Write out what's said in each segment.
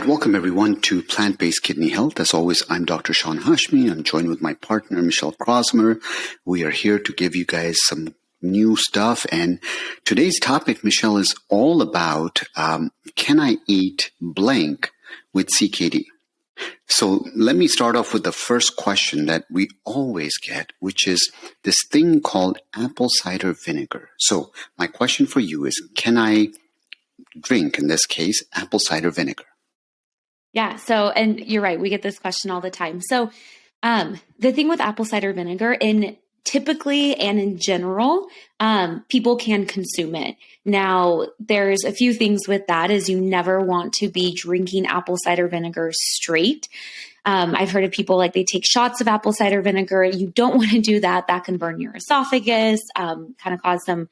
right, welcome everyone to Plant-Based Kidney Health. As always, I'm Dr. Sean Hashmi. I'm joined with my partner, Michele Crosmer. We are here to give you guys some new stuff. And today's topic, Michele, is all about can I eat blank with CKD? So let me start off with the first question that we always get, which is this thing called apple cider vinegar. So my question for you is, can I drink, in this case, apple cider vinegar? Yeah. So, and you're right. We get this question all the time. So, the thing with apple cider vinegar, typically and in general, people can consume it. Now, there's a few things with that is you never want to be drinking apple cider vinegar straight. I've heard of people like they take shots of apple cider vinegar. You don't want to do that. That can burn your esophagus, kind of cause some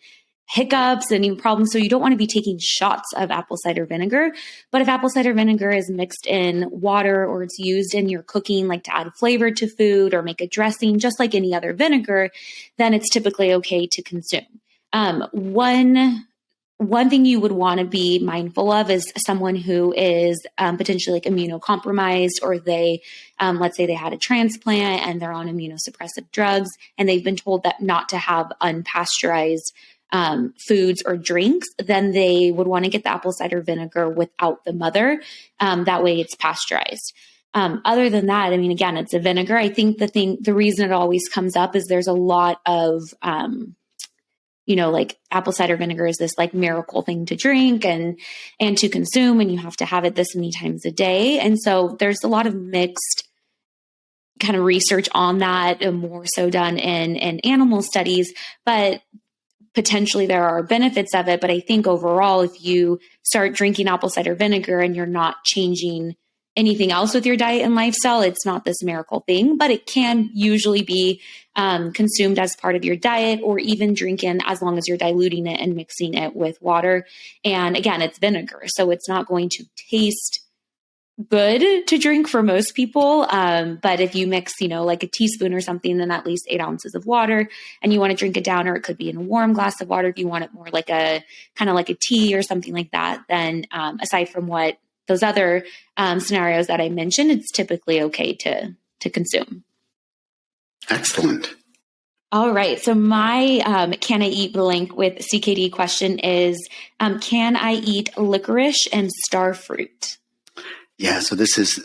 hiccups and even problems. So you don't want to be taking shots of apple cider vinegar. But if apple cider vinegar is mixed in water or it's used in your cooking, like to add flavor to food or make a dressing, just like any other vinegar, then it's typically okay to consume. One thing you would want to be mindful of is someone who is potentially like immunocompromised, or they, let's say they had a transplant and they're on immunosuppressive drugs and they've been told that not to have unpasteurized foods or drinks, then they would want to get the apple cider vinegar without the mother. That way it's pasteurized. Other than that, I mean, again, it's a vinegar. I think the reason it always comes up is there's a lot of, like apple cider vinegar is this like miracle thing to drink and to consume, and you have to have it this many times a day. And so there's a lot of mixed kind of research on that, and more so done in animal studies, but potentially there are benefits of it. But I think overall, if you start drinking apple cider vinegar and you're not changing anything else with your diet and lifestyle, it's not this miracle thing, but it can usually be consumed as part of your diet, or even drinking as long as you're diluting it and mixing it with water. And again, it's vinegar, so it's not going to taste good to drink for most people. But if you mix, like a teaspoon or something, then at least 8 ounces of water, and you want to drink it down, or it could be in a warm glass of water. If you want it more like a kind of like a tea or something like that, then aside from what those other scenarios that I mentioned, it's typically okay to consume. Excellent. All right. So my can I eat blank with CKD question is, can I eat licorice and star fruit? Yeah, so this is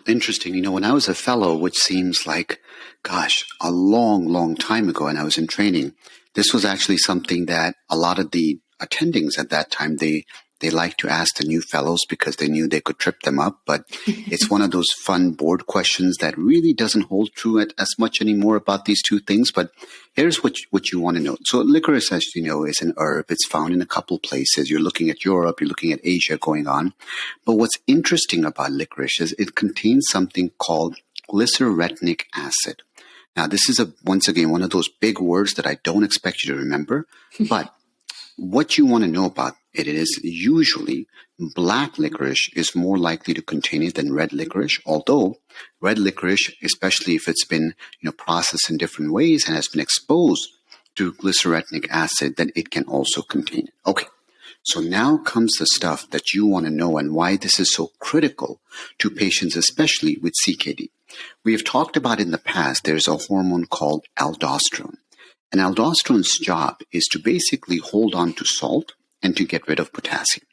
interesting. When I was a fellow, which seems like, gosh, a long, long time ago, and I was in training, this was actually something that a lot of the attendings at that time, they liked to ask the new fellows because they knew they could trip them up. But it's one of those fun board questions that really doesn't hold true as much anymore about these two things. But here's what you want to know. So licorice, as you know, is an herb. It's found in a couple places. You're looking at Europe, you're looking at Asia going on. But what's interesting about licorice is it contains something called glycerretinic acid. Now, this is once again, one of those big words that I don't expect you to remember, but what you want to know about it is usually black licorice is more likely to contain it than red licorice, although red licorice, especially if it's been processed in different ways and has been exposed to glycerretinic acid, then it can also contain it. Okay, so now comes the stuff that you want to know and why this is so critical to patients, especially with CKD. We have talked about in the past, there's a hormone called aldosterone. And aldosterone's job is to basically hold on to salt and to get rid of potassium.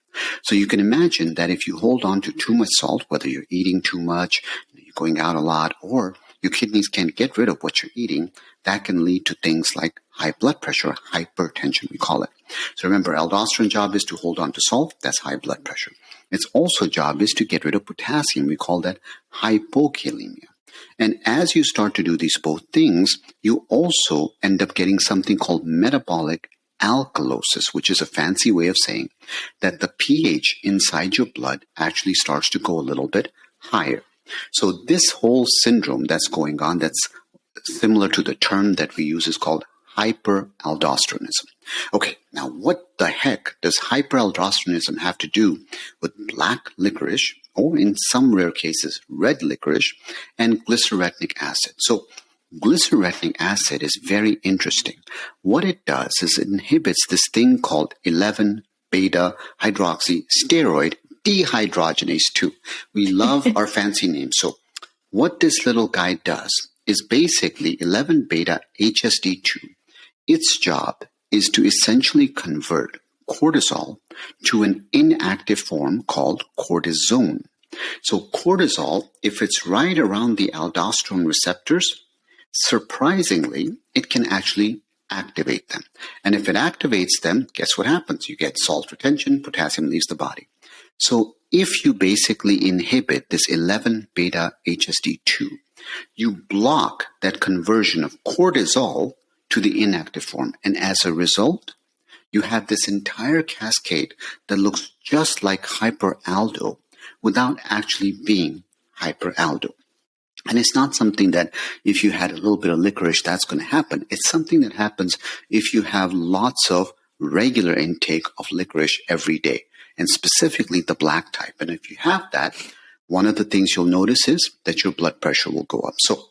So you can imagine that if you hold on to too much salt, whether you're eating too much, you're going out a lot, or your kidneys can't get rid of what you're eating, that can lead to things like high blood pressure, hypertension, we call it. So remember, aldosterone's job is to hold on to salt, that's high blood pressure. Its also job is to get rid of potassium, we call that hypokalemia. And as you start to do these both things, you also end up getting something called metabolic alkalosis, which is a fancy way of saying that the pH inside your blood actually starts to go a little bit higher. So this whole syndrome that's going on, that's similar to the term that we use, is called hyperaldosteronism. Okay, now what the heck does hyperaldosteronism have to do with black licorice, or in some rare cases, red licorice, and glycerretinic acid? So glycerretinic acid is very interesting. What it does is it inhibits this thing called 11-beta hydroxysteroid dehydrogenase 2. We love our fancy names. So what this little guy does is basically 11-beta HSD2. Its job is to essentially convert cortisol to an inactive form called cortisone. So cortisol, if it's right around the aldosterone receptors, surprisingly, it can actually activate them. And if it activates them, guess what happens? You get salt retention, potassium leaves the body. So if you basically inhibit this 11-beta HSD2, you block that conversion of cortisol to the inactive form. And as a result, you have this entire cascade that looks just like hyperaldo without actually being hyperaldo. And it's not something that if you had a little bit of licorice, that's going to happen. It's something that happens if you have lots of regular intake of licorice every day, and specifically the black type. And if you have that, one of the things you'll notice is that your blood pressure will go up. So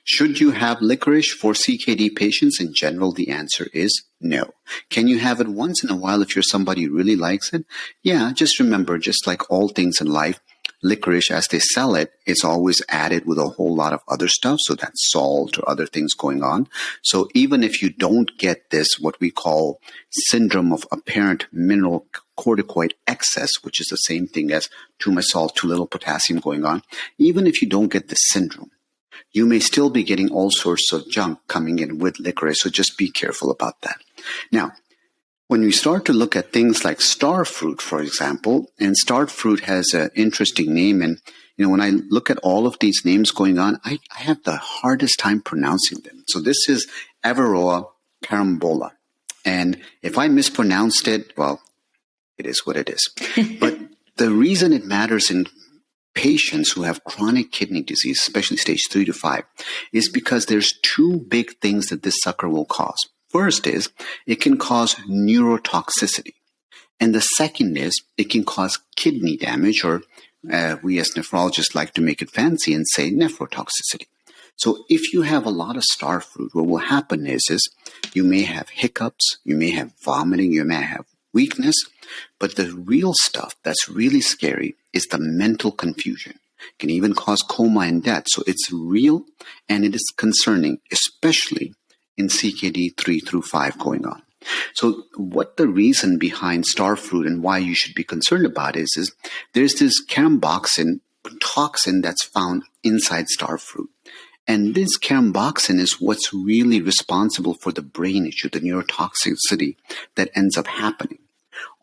should you have licorice for CKD patients? In general, the answer is no. Can you have it once in a while if you're somebody who really likes it? Yeah, just remember, just like all things in life, licorice, as they sell it, it's always added with a whole lot of other stuff. So that's salt or other things going on. So even if you don't get this, what we call syndrome of apparent mineral corticoid excess, which is the same thing as too much salt, too little potassium going on, even if you don't get this syndrome, you may still be getting all sorts of junk coming in with licorice. So just be careful about that. Now, when we start to look at things like star fruit, for example, and star fruit has an interesting name. And, when I look at all of these names going on, I have the hardest time pronouncing them. So this is Avaroa carambola. And if I mispronounced it, well, it is what it is. But the reason it matters in patients who have chronic kidney disease, especially stage 3 to 5, is because there's two big things that this sucker will cause. First is it can cause neurotoxicity. And the second is it can cause kidney damage, or we as nephrologists like to make it fancy and say nephrotoxicity. So if you have a lot of star fruit, what will happen is you may have hiccups, you may have vomiting, you may have weakness, but the real stuff that's really scary is the mental confusion. It can even cause coma and death. So it's real and it is concerning, especially in CKD 3 through 5 going on. So what the reason behind star fruit and why you should be concerned about is there's this caramboxin toxin that's found inside star fruit. And this caramboxin is what's really responsible for the brain issue, the neurotoxicity that ends up happening.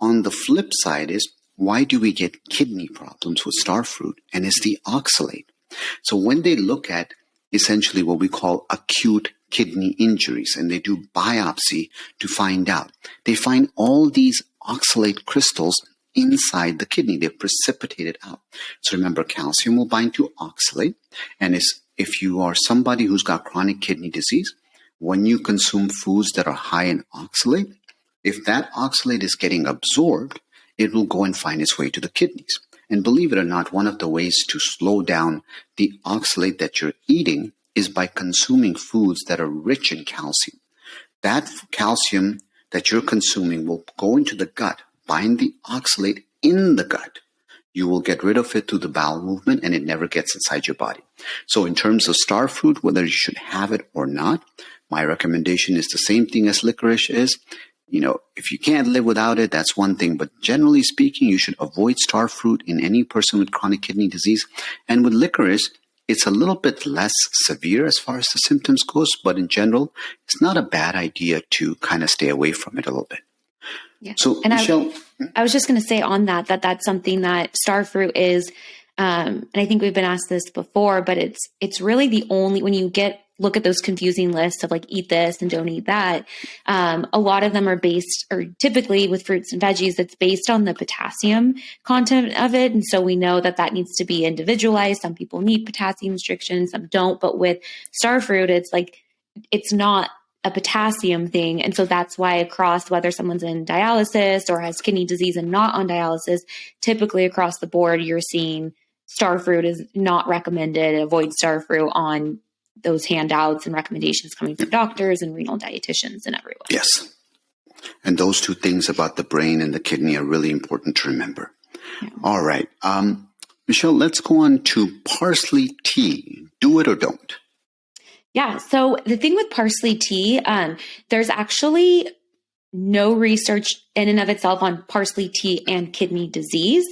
On the flip side is, why do we get kidney problems with star fruit? And it's the oxalate. So when they look at essentially what we call acute kidney injuries, and they do biopsy to find out, they find all these oxalate crystals inside the kidney. They're precipitated out. So remember, calcium will bind to oxalate. And if you are somebody who's got chronic kidney disease, when you consume foods that are high in oxalate, if that oxalate is getting absorbed, it will go and find its way to the kidneys. And believe it or not, one of the ways to slow down the oxalate that you're eating is by consuming foods that are rich in calcium. That calcium that you're consuming will go into the gut, bind the oxalate in the gut. You will get rid of it through the bowel movement, and it never gets inside your body. So in terms of star fruit, whether you should have it or not, my recommendation is the same thing as licorice is. If you can't live without it, that's one thing. But generally speaking, you should avoid star fruit in any person with chronic kidney disease. And with licorice, it's a little bit less severe as far as the symptoms goes. But in general, it's not a bad idea to kind of stay away from it a little bit. Yeah. So, and Michele, I was just going to say on that's something that star fruit is, and I think we've been asked this before, but it's really the only, when you look at those confusing lists of like eat this and don't eat that, a lot of them are based, or typically with fruits and veggies, it's based on the potassium content of it. And so we know that needs to be individualized. Some people need potassium restrictions, some don't. But with star fruit, it's not a potassium thing. And so that's why across, whether someone's in dialysis or has kidney disease and not on dialysis, typically across the board, you're seeing star fruit is not recommended. Avoid star fruit on those handouts and recommendations coming from doctors and renal dietitians and everyone. Yes. And those two things about the brain and the kidney are really important to remember. Yeah. All right. Michele, let's go on to parsley tea. Do it or don't? Yeah. So the thing with parsley tea, there's actually no research in and of itself on parsley tea and kidney disease.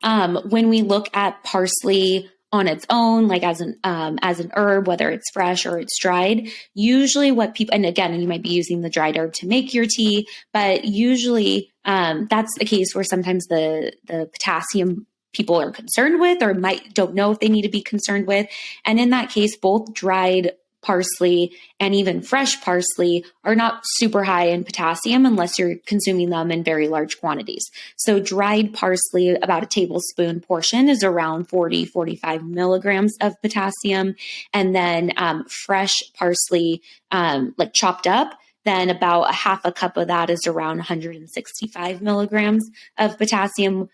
When we look at parsley on its own, like as an herb, whether it's fresh or it's dried, usually what people, and again, you might be using the dried herb to make your tea, but usually that's the case where sometimes the potassium people are concerned with or don't know if they need to be concerned with. And in that case, both dried parsley and even fresh parsley are not super high in potassium unless you're consuming them in very large quantities. So dried parsley, about a tablespoon portion, is around 45 milligrams of potassium. And then fresh parsley, like chopped up, then about a half a cup of that is around 165 milligrams of potassium,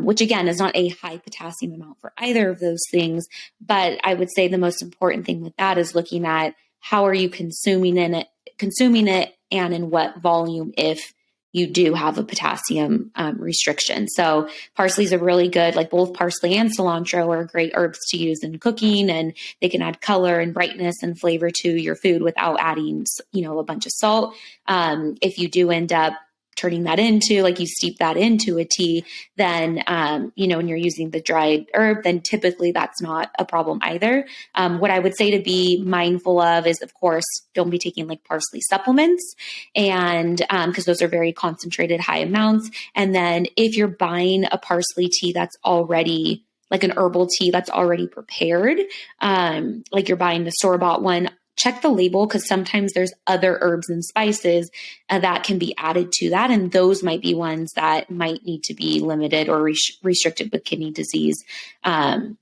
which again is not a high potassium amount for either of those things. But I would say the most important thing with that is looking at how are you consuming it and in what volume if you do have a potassium restriction. So parsley's are really good, like both parsley and cilantro are great herbs to use in cooking, and they can add color and brightness and flavor to your food without adding, a bunch of salt. If you do end up turning that into, like you steep that into a tea, then, when you're using the dried herb, then typically that's not a problem either. What I would say to be mindful of is, of course, don't be taking like parsley supplements, and because those are very concentrated, high amounts. And then if you're buying a parsley tea that's already like an herbal tea that's already prepared, like you're buying the store-bought one, check the label, because sometimes there's other herbs and spices that can be added to that. And those might be ones that might need to be limited or restricted with kidney disease. And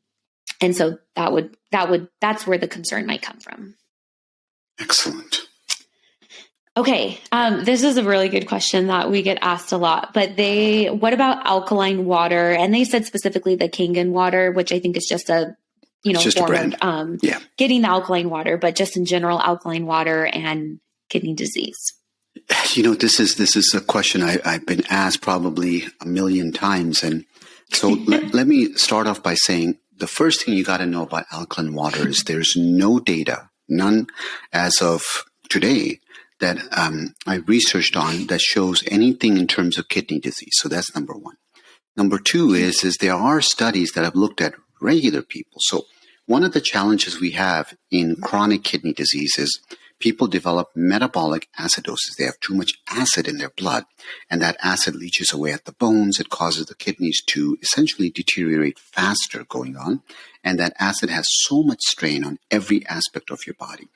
so that's where the concern might come from. Excellent. Okay. This is a really good question that we get asked a lot, but what about alkaline water? And they said specifically the Kangen water, which I think is just a form of getting the alkaline water, but just in general, alkaline water and kidney disease. This is a question I've been asked probably a million times. And so let me start off by saying the first thing you got to know about alkaline water is there's no data, none as of today, that I researched on that shows anything in terms of kidney disease. So that's number one. Number two is there are studies that have looked at regular people. So one of the challenges we have in chronic kidney disease is people develop metabolic acidosis. They have too much acid in their blood, and that acid leaches away at the bones. It causes the kidneys to essentially deteriorate faster going on, and that acid has so much strain on every aspect of your body.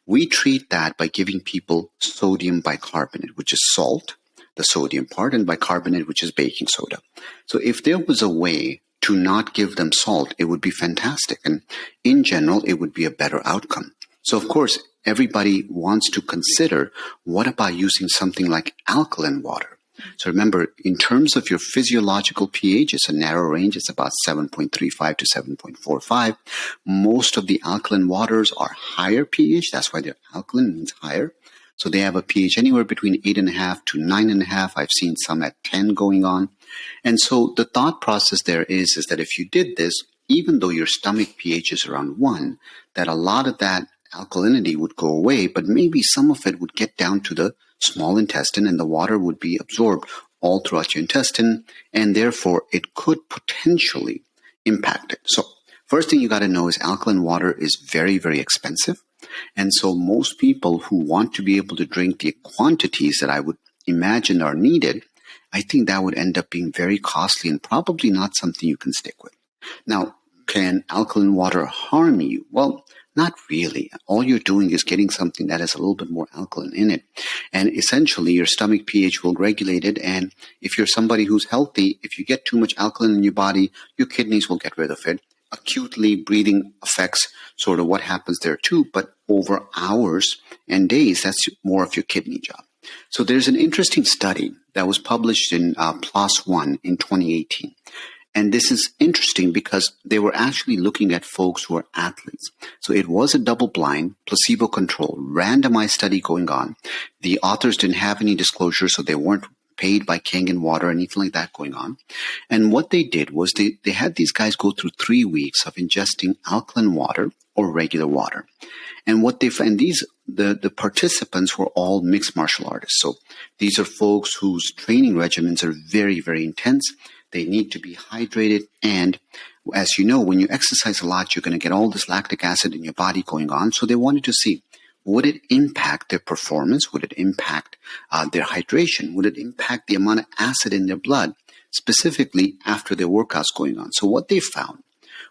We treat that by giving people sodium bicarbonate, which is salt, the sodium part, and bicarbonate, which is baking soda. So if there was a way to not give them salt, it would be fantastic. And in general, it would be a better outcome. So of course, everybody wants to consider, what about using something like alkaline water? So remember, in terms of your physiological pH, it's a narrow range. It's about 7.35 to 7.45. Most of the alkaline waters are higher pH. That's why they're alkaline, means higher. So they have a pH anywhere between 8.5 to 9.5. I've seen some at 10 going on. And so the thought process there is that if you did this, even though your stomach pH is around 1, that a lot of that alkalinity would go away, but maybe some of it would get down to the small intestine and the water would be absorbed all throughout your intestine, and therefore it could potentially impact it. So first thing you got to know is alkaline water is very, very expensive. And so most people who want to be able to drink the quantities that I would imagine are needed, I think that would end up being very costly and probably not something you can stick with. Now, can alkaline water harm you? Well, not really. All you're doing is getting something that has a little bit more alkaline in it. And essentially, your stomach pH will regulate it. And if you're somebody who's healthy, if you get too much alkaline in your body, your kidneys will get rid of it. Acutely, breathing affects sort of what happens there too. But over hours and days, that's more of your kidney job. So there's an interesting study that was published in PLOS One in 2018. And this is interesting because they were actually looking at folks who are athletes. So it was a double-blind, placebo-controlled, randomized study going on. The authors didn't have any disclosure, so they weren't paid by Kangen Water or anything like that going on. And what they did was they had these guys go through 3 weeks of ingesting alkaline water or regular water. And what they found, the participants were all mixed martial artists. So these are folks whose training regimens are very, very intense. They need to be hydrated. And as you know, when you exercise a lot, you're going to get all this lactic acid in your body going on. So they wanted to see, would it impact their performance? Would it impact their hydration? Would it impact the amount of acid in their blood, specifically after their workouts going on? So what they found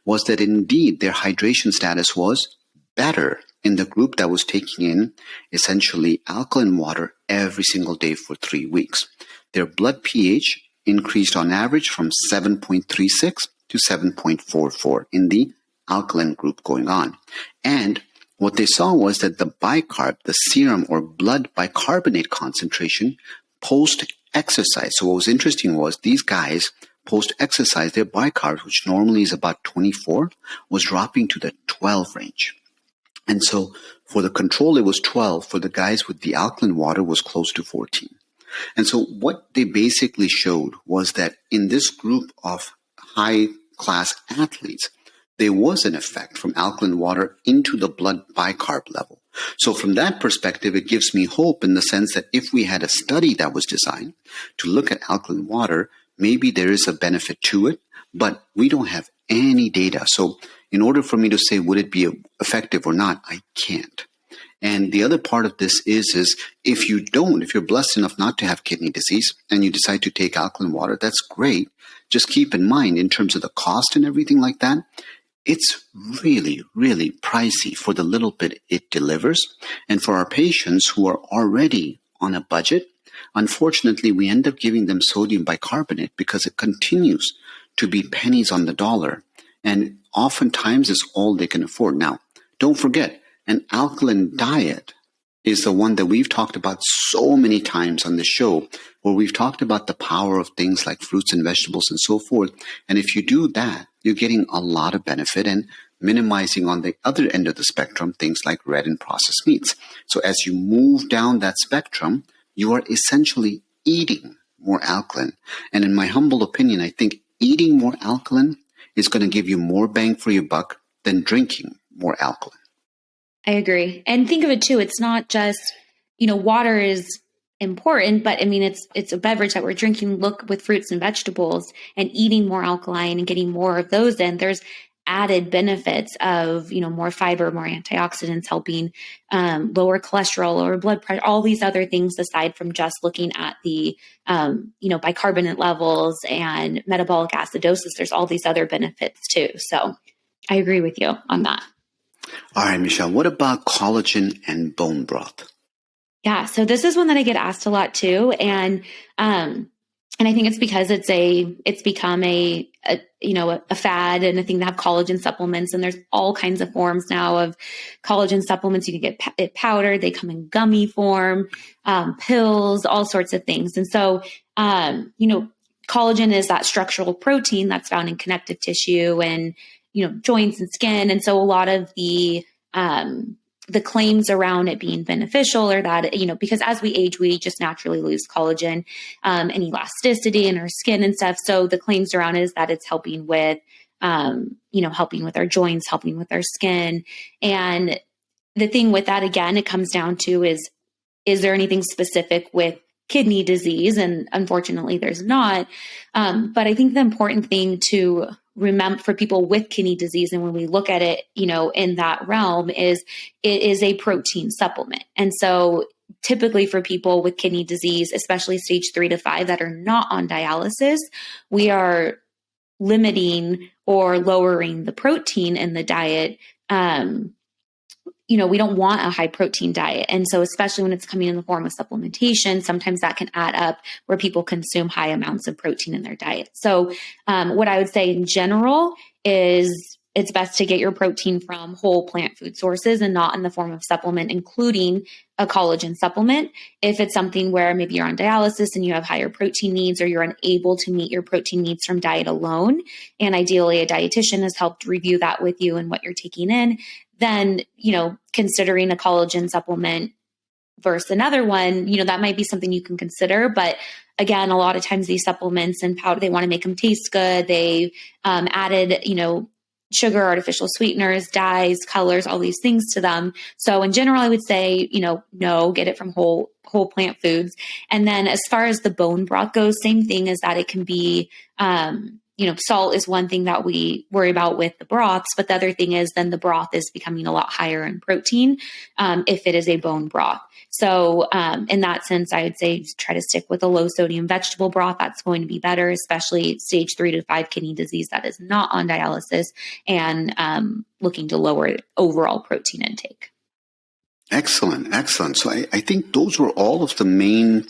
was that indeed their hydration status was better in the group that was taking in essentially alkaline water every single day for 3 weeks. Their blood pH increased on average from 7.36 to 7.44 in the alkaline group going on. And what they saw was that the bicarb, the serum or blood bicarbonate concentration post-exercise. So what was interesting was these guys post-exercise, their bicarb, which normally is about 24, was dropping to the 12 range. And so for the control, it was 12. For the guys with the alkaline water, was close to 14. And so what they basically showed was that in this group of high-class athletes, there was an effect from alkaline water into the blood bicarb level. So from that perspective, it gives me hope in the sense that if we had a study that was designed to look at alkaline water, maybe there is a benefit to it, but we don't have any data. So in order for me to say, would it be effective or not, I can't. And the other part of this is if you're blessed enough not to have kidney disease and you decide to take alkaline water, that's great. Just keep in mind in terms of the cost and everything like that, it's really, really pricey for the little bit it delivers. And for our patients who are already on a budget, unfortunately, we end up giving them sodium bicarbonate because it continues to be pennies on the dollar. And oftentimes it's all they can afford. Now, don't forget, an alkaline diet is the one that we've talked about so many times on the show, where we've talked about the power of things like fruits and vegetables and so forth. And if you do that, you're getting a lot of benefit and minimizing on the other end of the spectrum things like red and processed meats. So as you move down that spectrum, you are essentially eating more alkaline. And in my humble opinion, I think eating more alkaline is going to give you more bang for your buck than drinking more alkaline. I agree. And think of it too, it's not just, water is important, but I mean, it's a beverage that we're drinking. Look, with fruits and vegetables and eating more alkaline and getting more of those in, there's added benefits of, more fiber, more antioxidants, helping lower cholesterol, lower blood pressure, all these other things aside from just looking at the, bicarbonate levels and metabolic acidosis. There's all these other benefits too. So I agree with you on that. All right, Michele, what about collagen and bone broth? Yeah. So this is one that I get asked a lot too. And I think it's because it's become a fad and a thing to have collagen supplements. And there's all kinds of forms now of collagen supplements. You can get it powdered. They come in gummy form, pills, all sorts of things. And so, collagen is that structural protein that's found in connective tissue and, joints and skin. And so a lot of the claims around it being beneficial or that, because as we age, we just naturally lose collagen and elasticity in our skin and stuff. So the claims around it is that it's helping with, helping with our joints, helping with our skin. And the thing with that, again, it comes down to is there anything specific with kidney disease? And unfortunately, there's not. But I think the important thing to remember for people with kidney disease, and when we look at it, in that realm, is it is a protein supplement. And so typically for people with kidney disease, especially stage 3 to 5 that are not on dialysis, we are limiting or lowering the protein in the diet. We don't want a high protein diet. And so especially when it's coming in the form of supplementation, sometimes that can add up where people consume high amounts of protein in their diet. So what I would say in general is it's best to get your protein from whole plant food sources and not in the form of supplement, including a collagen supplement. If it's something where maybe you're on dialysis and you have higher protein needs, or you're unable to meet your protein needs from diet alone, and ideally a dietitian has helped review that with you and what you're taking in, then, considering a collagen supplement versus another one, that might be something you can consider. But again, a lot of times these supplements and powder, they want to make them taste good. They added, sugar, artificial sweeteners, dyes, colors, all these things to them. So in general, I would say, no, get it from whole plant foods. And then as far as the bone broth goes, same thing is that it can be, salt is one thing that we worry about with the broths, but the other thing is then the broth is becoming a lot higher in protein if it is a bone broth. So in that sense, I would say try to stick with a low sodium vegetable broth. That's going to be better, especially stage 3 to 5 kidney disease that is not on dialysis and looking to lower overall protein intake. Excellent. So I think those were all of the main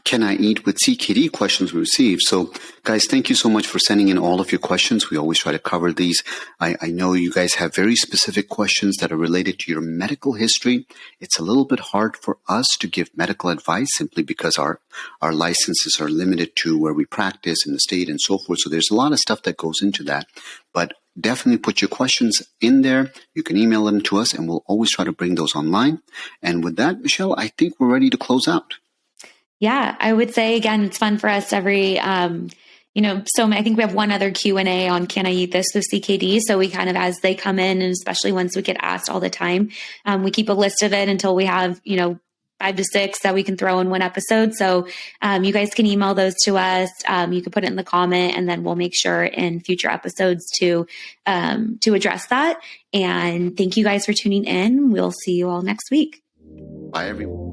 Can I Eat with CKD questions we received. So guys, thank you so much for sending in all of your questions. We always try to cover these. I know you guys have very specific questions that are related to your medical history. It's a little bit hard for us to give medical advice simply because our licenses are limited to where we practice in the state and so forth. So there's a lot of stuff that goes into that. But definitely put your questions in there. You can email them to us and we'll always try to bring those online. And with that, Michele, I think we're ready to close out. Yeah, I would say, again, it's fun for us every, so I think we have one other Q&A on Can I Eat This with CKD? So we kind of, as they come in, and especially once we get asked all the time, we keep a list of it until we have, 5 to 6 that we can throw in one episode. So you guys can email those to us. You can put it in the comment, and then we'll make sure in future episodes to address that. And thank you guys for tuning in. We'll see you all next week. Bye, everyone.